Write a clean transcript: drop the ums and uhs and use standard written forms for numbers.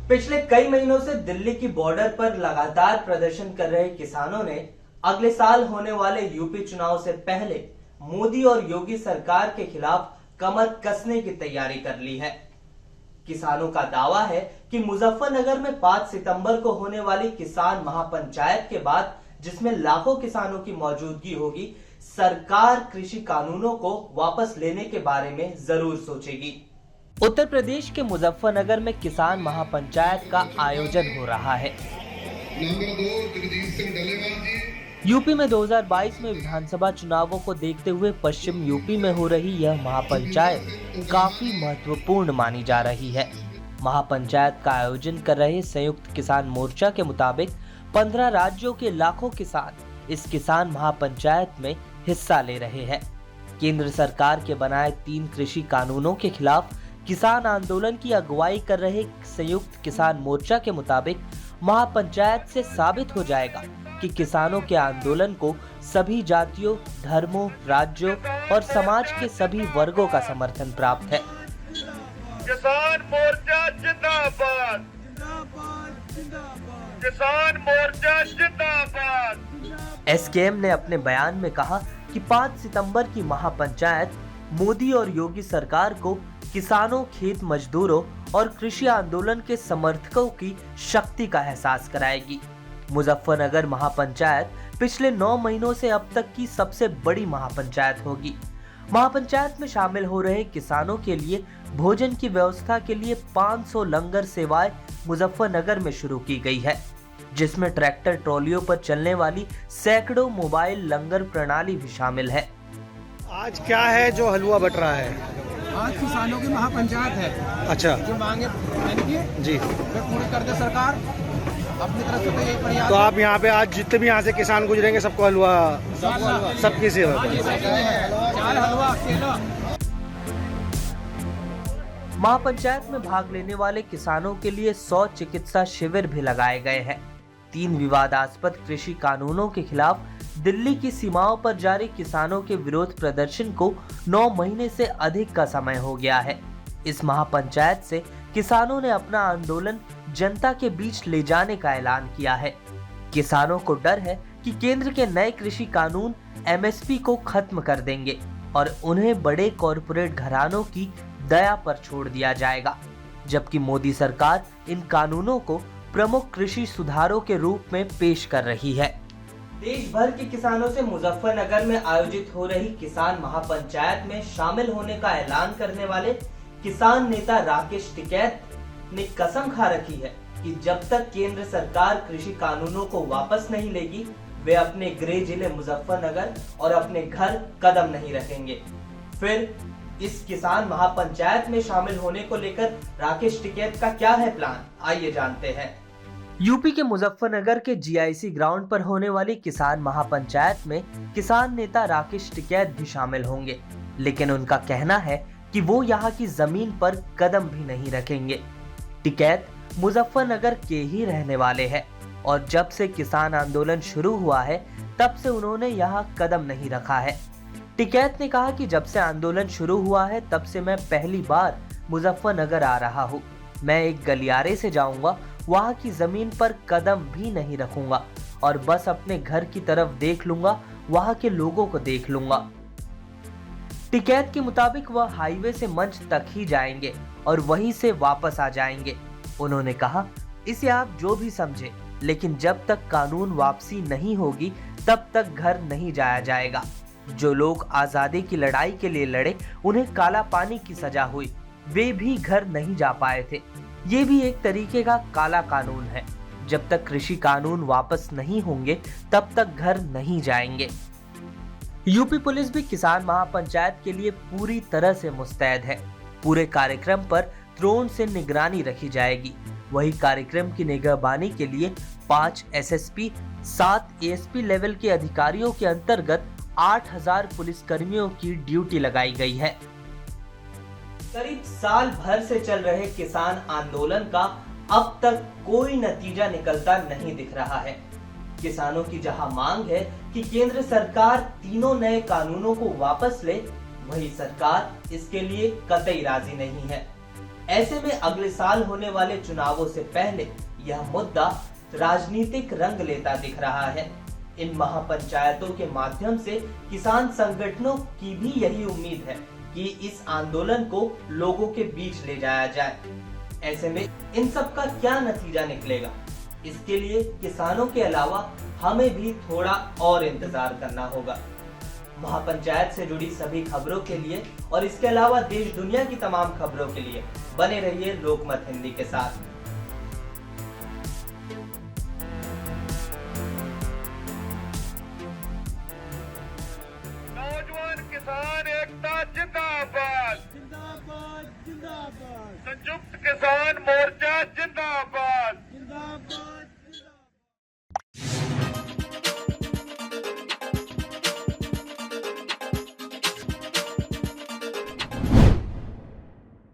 पिछले कई महीनों से दिल्ली की बॉर्डर पर लगातार प्रदर्शन कर रहे किसानों ने अगले साल होने वाले यूपी चुनाव से पहले मोदी और योगी सरकार के खिलाफ कमर कसने की तैयारी कर ली है। किसानों का दावा है कि मुजफ्फरनगर में 5 सितंबर को होने वाली किसान महापंचायत के बाद, जिसमें लाखों किसानों की मौजूदगी होगी, सरकार कृषि कानूनों को वापस लेने के बारे में जरूर सोचेगी। उत्तर प्रदेश के मुजफ्फरनगर में किसान महापंचायत का आयोजन हो रहा है। यूपी में 2022 में विधानसभा चुनावों को देखते हुए पश्चिम यूपी में हो रही यह महापंचायत काफी महत्वपूर्ण मानी जा रही है। महापंचायत का आयोजन कर रहे संयुक्त किसान मोर्चा के मुताबिक 15 राज्यों के लाखों किसान इस किसान महापंचायत में हिस्सा ले रहे हैं। केंद्र सरकार के बनाए 3 कृषि कानूनों के खिलाफ किसान आंदोलन की अगुवाई कर रहे संयुक्त किसान मोर्चा के मुताबिक महापंचायत से साबित हो जाएगा कि किसानों के आंदोलन को सभी जातियों, धर्मों, राज्यों और समाज के सभी वर्गों का समर्थन प्राप्त है। किसान मोर्चा जिंदाबाद, किसान मोर्चा जिंदाबाद। एसकेएम ने अपने बयान में कहा कि 5 सितंबर की महापंचायत मोदी और योगी सरकार को किसानों, खेत मजदूरों और कृषि आंदोलन के समर्थकों की शक्ति का एहसास कराएगी। मुजफ्फरनगर महापंचायत पिछले 9 महीनों से अब तक की सबसे बड़ी महापंचायत होगी। महापंचायत में शामिल हो रहे किसानों के लिए भोजन की व्यवस्था के लिए 500 लंगर सेवाएं मुजफ्फरनगर में शुरू की गई है, जिसमें ट्रैक्टर ट्रॉलियों पर चलने वाली सैकड़ों मोबाइल लंगर प्रणाली भी शामिल है। आज क्या है जो हलवा बट रहा है? आज किसानों की महापंचायत है। अच्छा, जो मांगे जी वे पूरी कर दे सरकार अपनी तरफ से। तो यही प्रयास। तो आप यहाँ पे आज जितने भी यहाँ से किसान गुजरेंगे सबको हलवा, सबकी सेवा। चाय, हलवा, केला। महापंचायत में भाग लेने वाले किसानों के लिए 100 चिकित्सा शिविर भी लगाए गए हैं। 3 विवादास्पद कृषि कानूनों के खिलाफ दिल्ली की सीमाओं पर जारी किसानों के विरोध प्रदर्शन को 9 महीने से अधिक का समय हो गया है। इस महापंचायत से किसानों ने अपना आंदोलन जनता के बीच ले जाने का ऐलान किया है। किसानों को डर है कि केंद्र के नए कृषि कानून एमएसपी को खत्म कर देंगे और उन्हें बड़े कॉरपोरेट घरानों की दया पर छोड़ दिया जाएगा, जबकि मोदी सरकार इन कानूनों को प्रमुख कृषि सुधारों के रूप में पेश कर रही है। देश भर के किसानों से मुजफ्फरनगर में आयोजित हो रही किसान महापंचायत में शामिल होने का ऐलान करने वाले किसान नेता राकेश टिकैत ने कसम खा रखी है कि जब तक केंद्र सरकार कृषि कानूनों को वापस नहीं लेगी, वे अपने गृह जिले मुजफ्फरनगर और अपने घर कदम नहीं रखेंगे। फिर इस किसान महापंचायत में शामिल होने को लेकर राकेश टिकैत का क्या है प्लान, आइए जानते हैं। यूपी के मुजफ्फरनगर के जीआईसी ग्राउंड पर होने वाली किसान महापंचायत में किसान नेता राकेश टिकैत भी शामिल होंगे, लेकिन उनका कहना है कि वो यहाँ की जमीन पर कदम भी नहीं रखेंगे। टिकैत मुजफ्फरनगर के ही रहने वाले हैं और जब से किसान आंदोलन शुरू हुआ है तब से उन्होंने यहाँ कदम नहीं रखा है। टिकैत ने कहा कि जब से आंदोलन शुरू हुआ है तब से मैं पहली बार मुजफ्फरनगर आ रहा हूँ। मैं एक गलियारे से जाऊंगा, वहाँ की जमीन पर कदम भी नहीं रखूंगा और बस अपने घर की तरफ देख लूंगा, वहाँ के लोगों को देख लूंगा। टिकैत के मुताबिक वह हाईवे से मंच तक ही जाएंगे और वहीं से वापस आ जाएंगे। उन्होंने कहा, इसे आप जो भी समझे, लेकिन जब तक कानून वापसी नहीं होगी तब तक घर नहीं जाया जाएगा। जो लोग आजादी की लड़ाई के लिए लड़े, उन्हें काला पानी की सजा हुई, वे भी घर नहीं जा पाए थे। ये भी एक तरीके का काला कानून है। जब तक कृषि कानून वापस नहीं होंगे तब तक घर नहीं जाएंगे। यूपी पुलिस भी किसान महापंचायत के लिए पूरी तरह से मुस्तैद है। पूरे कार्यक्रम पर ड्रोन से निगरानी रखी जाएगी। वही कार्यक्रम की निगरानी के लिए 5 एसएसपी, 7 एएसपी लेवल के अधिकारियों के अंतर्गत 8000 पुलिसकर्मियों की ड्यूटी लगाई गई है। करीब साल भर से चल रहे किसान आंदोलन का अब तक कोई नतीजा निकलता नहीं दिख रहा है। किसानों की जहां मांग है कि केंद्र सरकार तीनों नए कानूनों को वापस ले, वही सरकार इसके लिए कतई राजी नहीं है। ऐसे में अगले साल होने वाले चुनावों से पहले यह मुद्दा राजनीतिक रंग लेता दिख रहा है। इन महापंचायतों के माध्यम से किसान संगठनों की भी यही उम्मीद है कि इस आंदोलन को लोगों के बीच ले जाया जाए। ऐसे में इन सब का क्या नतीजा निकलेगा, इसके लिए किसानों के अलावा हमें भी थोड़ा और इंतजार करना होगा। महापंचायत से जुड़ी सभी खबरों के लिए और इसके अलावा देश दुनिया की तमाम खबरों के लिए बने रहिए लोकमत हिंदी के साथ। नौजवान किसान एकता जिंदाबाद, जिंदाबाद जिंदाबाद। संयुक्त किसान मोर्चा जिंदाबाद।